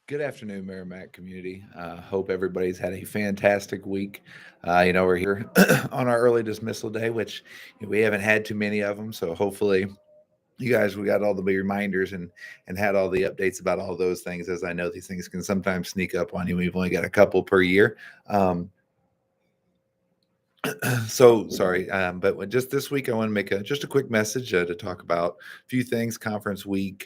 Good afternoon, Merrimack community. Hope everybody's had a fantastic week. We're here on our early dismissal day, which we haven't had too many of them. So hopefully, we got all the reminders and had all the updates about all those things. As I know, these things can sometimes sneak up on you. We've only got a couple per year. So sorry, but just this week, I want to make just a quick message to talk about a few things. Conference week.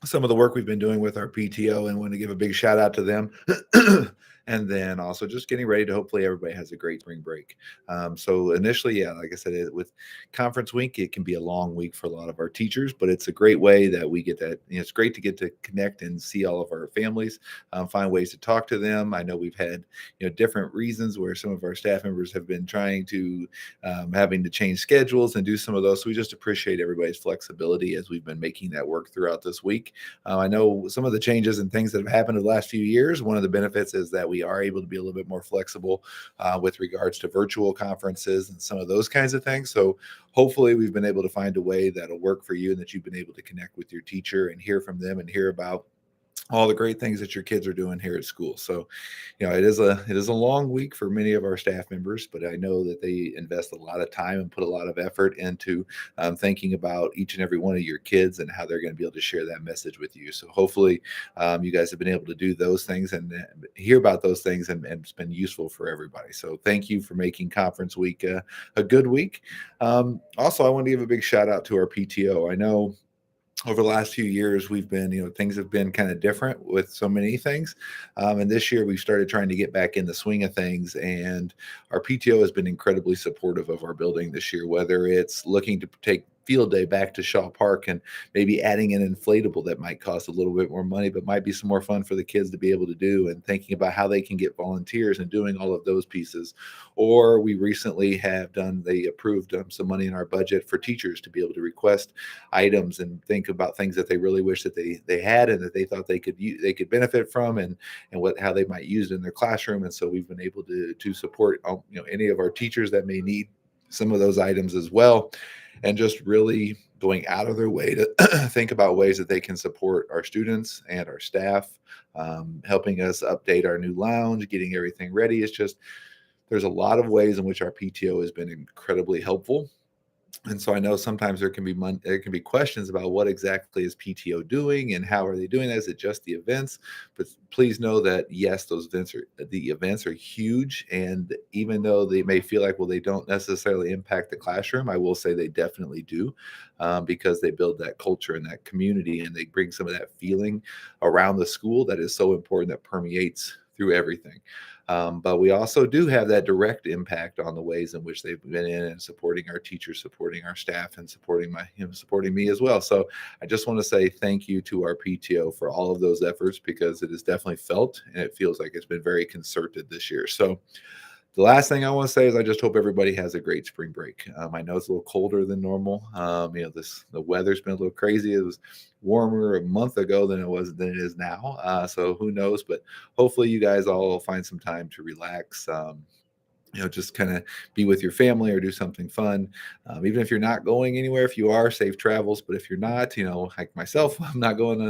Some of the work we've been doing with our PTO and want to give a big shout out to them. And then also just getting ready to hopefully everybody has a great spring break. So initially, yeah, like I said, with conference week, it can be a long week for a lot of our teachers, but it's a great way that we get that. It's great to get to connect and see all of our families, find ways to talk to them. I know we've had different reasons where some of our staff members have been trying to having to change schedules and do some of those. So we just appreciate everybody's flexibility as we've been making that work throughout this week. I know some of the changes and things that have happened in the last few years. One of the benefits is that we are able to be a little bit more flexible with regards to virtual conferences and some of those kinds of things. So hopefully we've been able to find a way that'll work for you and that you've been able to connect with your teacher and hear from them and hear about all the great things that your kids are doing here at school. So, it is a long week for many of our staff members, but I know that they invest a lot of time and put a lot of effort into thinking about each and every one of your kids and how they're going to be able to share that message with you. So hopefully, you guys have been able to do those things and hear about those things, and it's been useful for everybody. So thank you for making conference week a good week. Also, I want to give a big shout out to our PTO. I know over the last few years we've been things have been kind of different with so many things, and this year we've started trying to get back in the swing of things, and our PTO has been incredibly supportive of our building this year, whether it's looking to take field day back to Shaw Park and maybe adding an inflatable that might cost a little bit more money but might be some more fun for the kids to be able to do, and thinking about how they can get volunteers and doing all of those pieces. Or we recently have done they approved some money in our budget for teachers to be able to request items and think about things that they really wish that they had and that they thought they could benefit from, and what how they might use it in their classroom. And so we've been able to support any of our teachers that may need some of those items as well, and just really going out of their way to think about ways that they can support our students and our staff, helping us update our new lounge, getting everything ready. It's just there's a lot of ways in which our PTO has been incredibly helpful. And so I know sometimes there can be questions about what exactly is PTO doing and how are they doing that? Is it just the events? But please know that yes, the events are huge, and even though they may feel like, well, they don't necessarily impact the classroom, I will say they definitely do, because they build that culture and that community, and they bring some of that feeling around the school that is so important, that permeates through everything. But we also do have that direct impact on the ways in which they've been in and supporting our teachers, supporting our staff, and supporting me as well. So I just want to say thank you to our PTO for all of those efforts, because it is definitely felt and it feels like it's been very concerted this year. So the last thing I want to say is I just hope everybody has a great spring break. I know it's a little colder than normal. The weather's been a little crazy. It was warmer a month ago than it is now. So who knows? But hopefully you guys all find some time to relax. Just kind of be with your family or do something fun. Even if you're not going anywhere, if you are, safe travels. But if you're not, like myself, I'm not doing,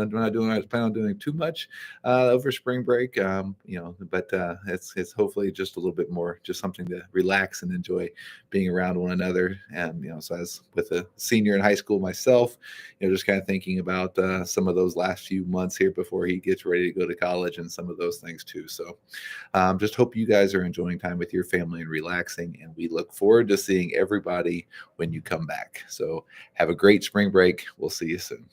I plan on doing too much over spring break. But it's hopefully just a little bit more, just something to relax and enjoy being around one another. And, so as with a senior in high school myself, just kind of thinking about some of those last few months here before he gets ready to go to college and some of those things too. So just hope you guys are enjoying time with your family and relaxing. And we look forward to seeing everybody when you come back. So have a great spring break. We'll see you soon.